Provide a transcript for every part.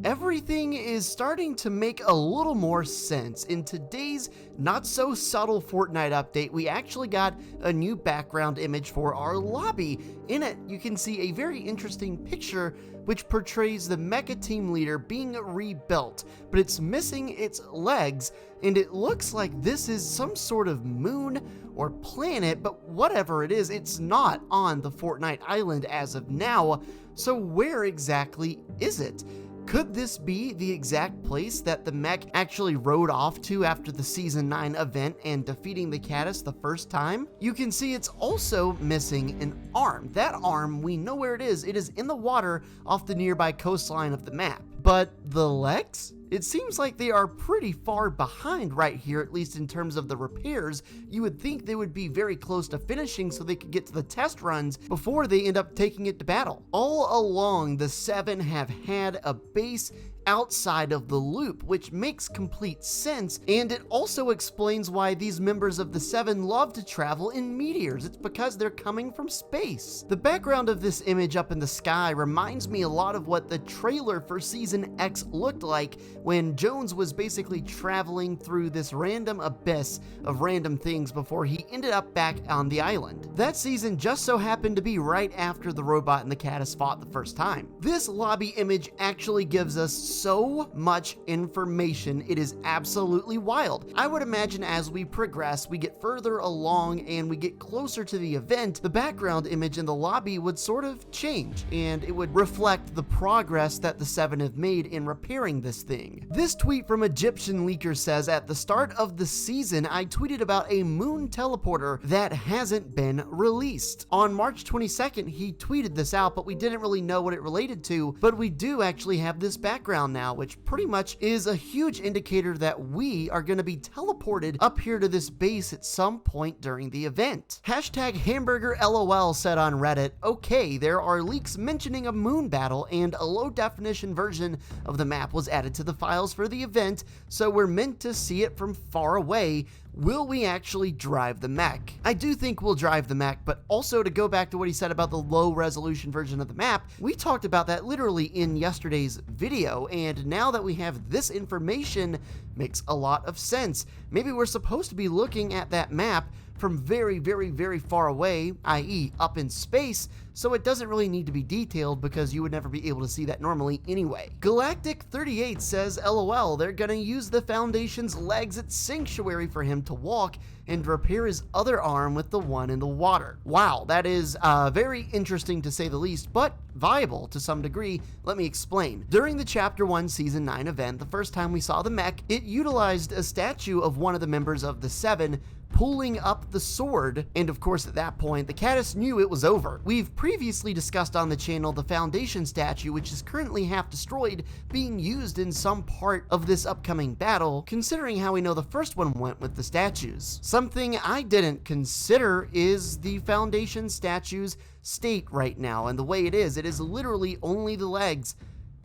everything is starting to make a little more sense. In today's not so subtle Fortnite update, we actually got a new background image for our lobby. In it, you can see a very interesting picture which portrays the Mecha Team Leader being rebuilt, but it's missing its legs, and it looks like this is some sort of moon or planet, but whatever it is, it's not on the Fortnite island as of now. So where exactly is it? Could this be the exact place that the Mech actually rode off to after the Season 9 event and defeating the Caddis the first time? You can see it's also missing an arm. That arm, we know where it is. It is in the water off the nearby coastline of the map. But the legs? It seems like they are pretty far behind right here, at least in terms of the repairs. You would think they would be very close to finishing so they could get to the test runs before they end up taking it to battle. All along, the 7 have had a base outside of the loop, which makes complete sense, and it also explains why these members of the 7 love to travel in meteors. It's because they're coming from space. The background of this image up in the sky reminds me a lot of what the trailer for Season X looked like when Jones was basically traveling through this random abyss of random things before he ended up back on the island. That season just so happened to be right after the robot and the Caddis fought the first time. This lobby image actually gives us so much information, it is absolutely wild. I would imagine as we progress, we get further along and we get closer to the event, the background image in the lobby would sort of change, and it would reflect the progress that the 7 have made in repairing this thing. This tweet from Egyptian Leaker says, at the start of the season, I tweeted about a moon teleporter that hasn't been released. On March 22nd, he tweeted this out, but we didn't really know what it related to, but we do actually have this background now, which pretty much is a huge indicator that we are going to be teleported up here to this base at some point during the event. Hashtag hamburger LOL said on Reddit, okay, there are leaks mentioning a moon battle and a low definition version of the map was added to the files for the event, so we're meant to see it from far away. Will we actually drive the mech? I do think we'll drive the mech, but also to go back to what he said about the low resolution version of the map, we talked about that literally in yesterday's video, and now that we have this information, makes a lot of sense. Maybe we're supposed to be looking at that map from very, very, very far away, i.e. up in space, so it doesn't really need to be detailed because you would never be able to see that normally anyway. Galactic38 says, LOL, they're gonna use the Foundation's legs at Sanctuary for him to walk and repair his other arm with the one in the water. Wow, that is very interesting to say the least, but viable to some degree. Let me explain. During the Chapter 1 Season 9 event, the first time we saw the mech, it utilized a statue of one of the members of the 7 pulling up the sword, and of course at that point the Caddis knew it was over. We've previously discussed on the channel the Foundation statue, which is currently half destroyed, being used in some part of this upcoming battle, considering how we know the first one went with the statues. Something I didn't consider is the Foundation statue's state right now, and the way it is literally only the legs.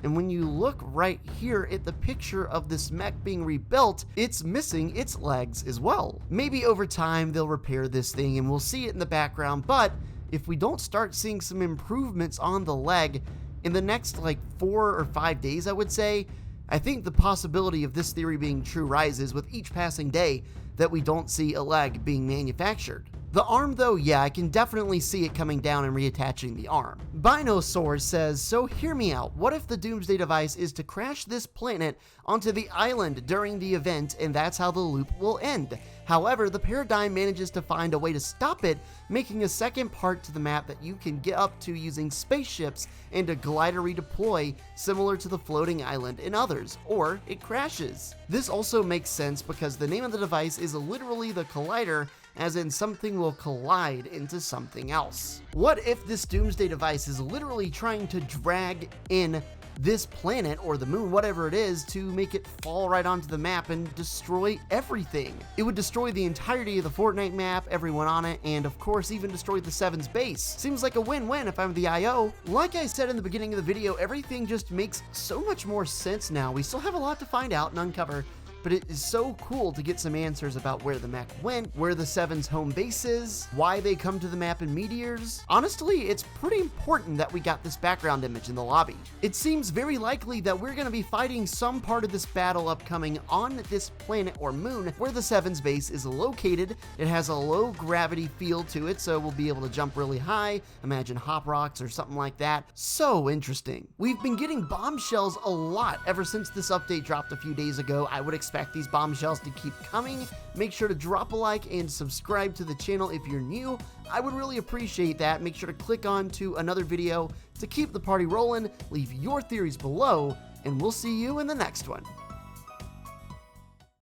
And when you look right here at the picture of this mech being rebuilt, it's missing its legs as well. Maybe over time they'll repair this thing and we'll see it in the background, but if we don't start seeing some improvements on the leg in the next like 4 or 5 days, I would say, I think the possibility of this theory being true rises with each passing day that we don't see a leg being manufactured. The arm though, yeah, I can definitely see it coming down and reattaching the arm. Binosaur says, so hear me out, what if the Doomsday device is to crash this planet onto the island during the event and that's how the loop will end? However, the Paradigm manages to find a way to stop it, making a second part to the map that you can get up to using spaceships and a glider redeploy, similar to the floating island and others, or it crashes. This also makes sense because the name of the device is literally the Collider, as in something will collide into something else. What if this Doomsday device is literally trying to drag in this planet or the moon, whatever it is, to make it fall right onto the map and destroy everything? It would destroy the entirety of the Fortnite map, everyone on it, and of course even destroy the 7's base. Seems like a win-win if I'm the IO. Like I said in the beginning of the video, everything just makes so much more sense now. We still have a lot to find out and uncover, but it is so cool to get some answers about where the mech went, where the Seven's home base is, why they come to the map in meteors. Honestly, it's pretty important that we got this background image in the lobby. It seems very likely that we're going to be fighting some part of this battle upcoming on this planet or moon where the Seven's base is located. It has a low gravity feel to it, so we'll be able to jump really high, imagine hop rocks or something like that. So interesting. We've been getting bombshells a lot ever since this update dropped a few days ago. I would expect these bombshells to keep coming. Make sure to drop a like and subscribe to the channel if you're new. I would really appreciate that. Make sure to click on to another video to keep the party rolling. Leave your theories below, and we'll see you in the next one.